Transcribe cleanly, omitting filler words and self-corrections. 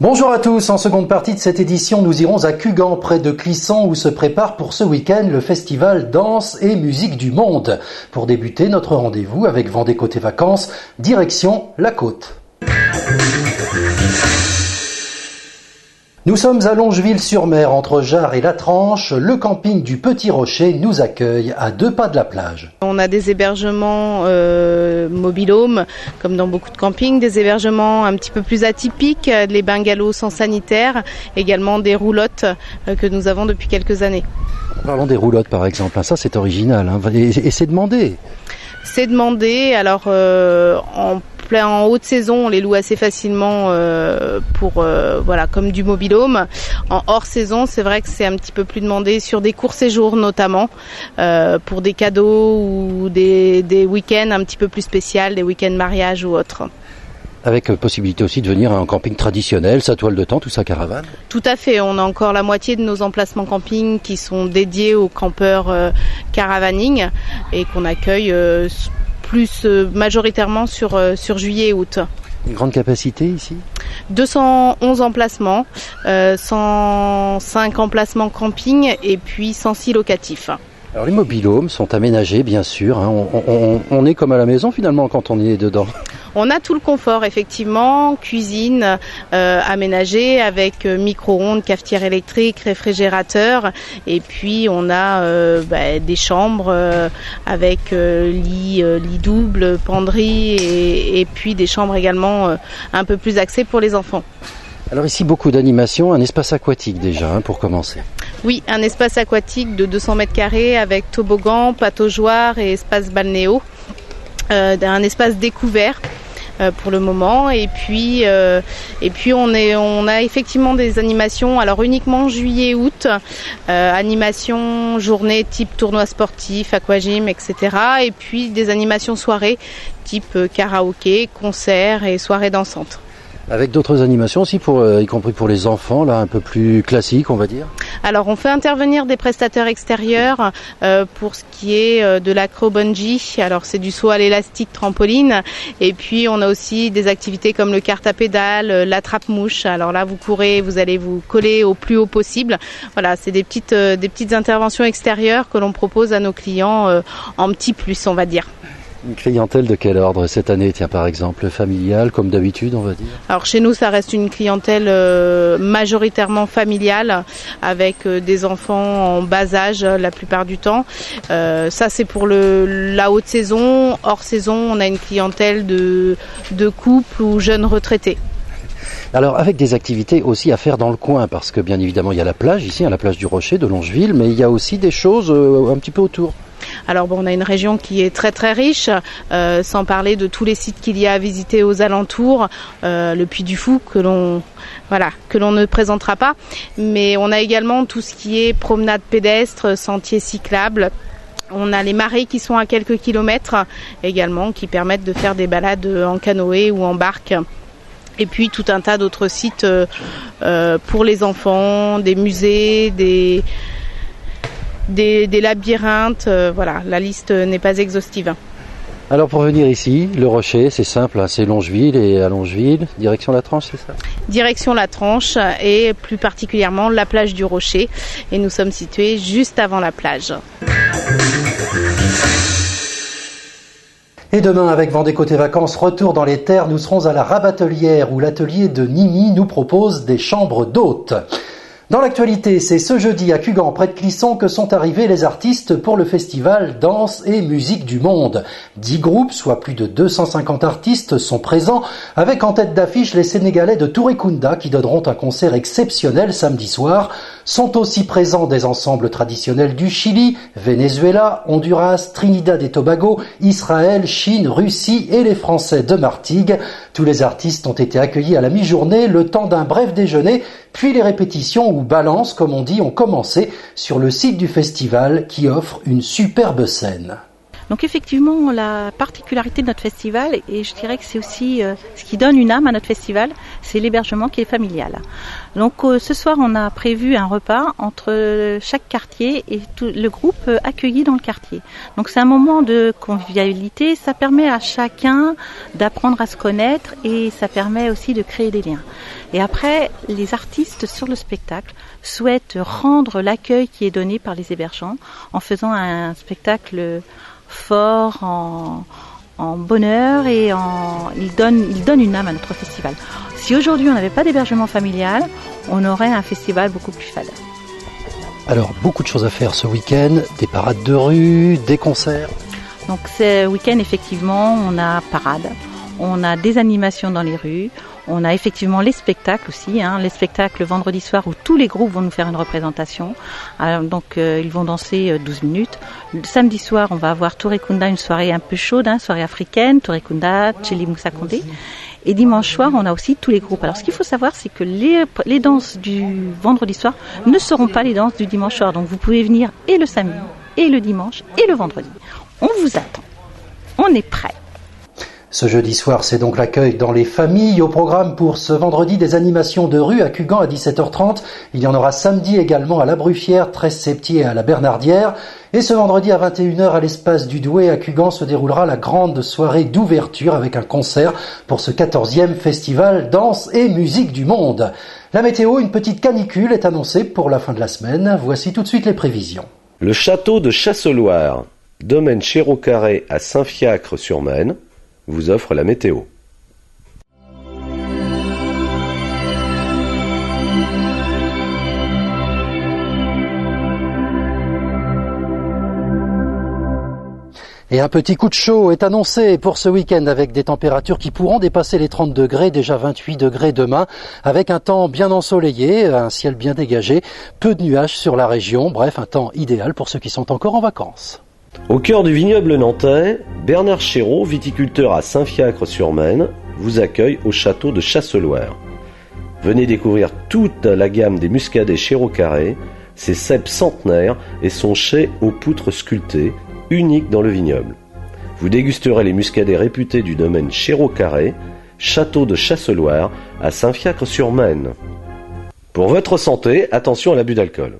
Bonjour à tous, en seconde partie de cette édition, nous irons à Cugand, près de Clisson, où se prépare pour ce week-end le festival Danse et Musique du Monde. Pour débuter notre rendez-vous avec Vendée Côté Vacances, direction la côte. Nous sommes à Longeville-sur-Mer, entre Jard et La Tranche. Le camping du Petit Rocher nous accueille à 2 pas de la plage. On a des hébergements mobil-home, comme dans beaucoup de campings, des hébergements un petit peu plus atypiques, les bungalows sans sanitaire, également des roulottes que nous avons depuis quelques années. Parlons des roulottes par exemple, ça c'est original, et c'est demandé. C'est demandé, alors en haute saison, on les loue assez facilement comme du mobil-home. En hors saison, c'est vrai que c'est un petit peu plus demandé sur des courts séjours notamment, pour des cadeaux ou des week-ends un petit peu plus spéciaux, des week-ends mariage ou autres. Avec possibilité aussi de venir à un camping traditionnel, sa toile de tente ou sa caravane. Tout à fait, on a encore la moitié de nos emplacements camping qui sont dédiés aux campeurs caravaning et qu'on accueille majoritairement sur juillet et août. Une grande capacité ici ? 211 emplacements, 105 emplacements camping et puis 106 locatifs. Alors les mobil-homes sont aménagés bien sûr, on est comme à la maison finalement quand on y est dedans. On a tout le confort effectivement, cuisine aménagée avec micro-ondes, cafetière électrique, réfrigérateur et puis on a des chambres avec lit double, penderie et puis des chambres également un peu plus axées pour les enfants. Alors ici beaucoup d'animations, un espace aquatique déjà pour commencer. Oui, un espace aquatique de 200 mètres carrés avec toboggan, pataugeoire et espace balnéo. Un espace découvert pour le moment et puis on a effectivement des animations, alors uniquement juillet-août, animations journée type tournoi sportif, aquagym, etc. et puis des animations soirées type karaoké, concerts et soirées dansantes. Avec d'autres animations aussi, y compris pour les enfants, là un peu plus classiques, on va dire. Alors on fait intervenir des prestataires extérieurs pour ce qui est de l'acro-bungee. Alors c'est du saut à l'élastique trampoline. Et puis on a aussi des activités comme le kart à pédale, l'attrape-mouche. Alors là vous courez, vous allez vous coller au plus haut possible. Voilà, c'est des petites interventions extérieures que l'on propose à nos clients en petit plus, on va dire. Une clientèle de quel ordre cette année, tiens, par exemple, familiale, comme d'habitude, on va dire? Alors chez nous, ça reste une clientèle majoritairement familiale, avec des enfants en bas âge la plupart du temps. Ça, c'est pour la haute saison. Hors saison, on a une clientèle de couples ou jeunes retraités. Alors avec des activités aussi à faire dans le coin, parce que bien évidemment, il y a la plage ici, la plage du Rocher de Longeville, mais il y a aussi des choses un petit peu autour. Alors on a une région qui est très très riche, sans parler de tous les sites qu'il y a à visiter aux alentours, le Puy du Fou que l'on ne présentera pas, mais on a également tout ce qui est promenade pédestre, sentiers cyclables. On a les marais qui sont à quelques kilomètres également, qui permettent de faire des balades en canoë ou en barque. Et puis tout un tas d'autres sites pour les enfants, des musées, des labyrinthes, la liste n'est pas exhaustive. Alors pour venir ici, le Rocher, c'est simple, c'est Longeville et à Longeville, direction La Tranche, c'est ça ? Direction La Tranche et plus particulièrement la plage du Rocher. Et nous sommes situés juste avant la plage. Et demain, avec Vendée Côté Vacances, retour dans les terres, nous serons à la Rabatelière où l'atelier de Nimi nous propose des chambres d'hôtes. Dans l'actualité, c'est ce jeudi à Cugand, près de Clisson, que sont arrivés les artistes pour le festival Danse et Musique du Monde. 10 groupes, soit plus de 250 artistes, sont présents, avec en tête d'affiche les Sénégalais de Tourekunda qui donneront un concert exceptionnel samedi soir. Sont aussi présents des ensembles traditionnels du Chili, Venezuela, Honduras, Trinidad et Tobago, Israël, Chine, Russie et les Français de Martigues. Tous les artistes ont été accueillis à la mi-journée, le temps d'un bref déjeuner, puis les répétitions ou balances, comme on dit, ont commencé sur le site du festival qui offre une superbe scène. Donc effectivement, la particularité de notre festival, et je dirais que c'est aussi ce qui donne une âme à notre festival, c'est l'hébergement qui est familial. Donc ce soir, on a prévu un repas entre chaque quartier et tout le groupe accueilli dans le quartier. Donc c'est un moment de convivialité, ça permet à chacun d'apprendre à se connaître et ça permet aussi de créer des liens. Et après, les artistes sur le spectacle souhaitent rendre l'accueil qui est donné par les hébergeants en faisant un spectacle fort, en bonheur et il donne une âme à notre festival. Si aujourd'hui on n'avait pas d'hébergement familial, on aurait un festival beaucoup plus fade. Alors, beaucoup de choses à faire ce week-end, des parades de rue, des concerts. Donc ce week-end, effectivement, on a parade, on a des animations dans les rues, on a effectivement les spectacles aussi, les spectacles vendredi soir où tous les groupes vont nous faire une représentation. Alors, donc ils vont danser 12 minutes. Le samedi soir, on va avoir Touré Kunda, une soirée un peu chaude, soirée africaine, Touré Kunda, Tchéli Moussa Kondé. Et dimanche soir, on a aussi tous les groupes. Alors ce qu'il faut savoir, c'est que les danses du vendredi soir ne seront pas les danses du dimanche soir. Donc vous pouvez venir et le samedi, et le dimanche, et le vendredi. On vous attend. On est prêts. Ce jeudi soir, c'est donc l'accueil dans les familles. Au programme pour ce vendredi, des animations de rue à Cugan à 17h30. Il y en aura samedi également à la Bruffière, 13 Septier et à la Bernardière. Et ce vendredi à 21h à l'espace du Douai à Cugan se déroulera la grande soirée d'ouverture avec un concert pour ce 14e festival Danse et Musique du Monde. La météo, une petite canicule est annoncée pour la fin de la semaine. Voici tout de suite les prévisions. Le château de Chasseloire, domaine Chéreau-Carré à Saint-Fiacre-sur-Maine, vous offre la météo. Et un petit coup de chaud est annoncé pour ce week-end avec des températures qui pourront dépasser les 30 degrés, déjà 28 degrés demain, avec un temps bien ensoleillé, un ciel bien dégagé, peu de nuages sur la région, bref, un temps idéal pour ceux qui sont encore en vacances. Au cœur du vignoble nantais, Bernard Chéreau, viticulteur à Saint-Fiacre-sur-Maine, vous accueille au château de Chasseloire. Venez découvrir toute la gamme des muscadets Chéreau-Carré, ses cèpes centenaires et son chai aux poutres sculptées, unique dans le vignoble. Vous dégusterez les muscadets réputés du domaine Chéreau-Carré, château de Chasseloire à Saint-Fiacre-sur-Maine. Pour votre santé, attention à l'abus d'alcool.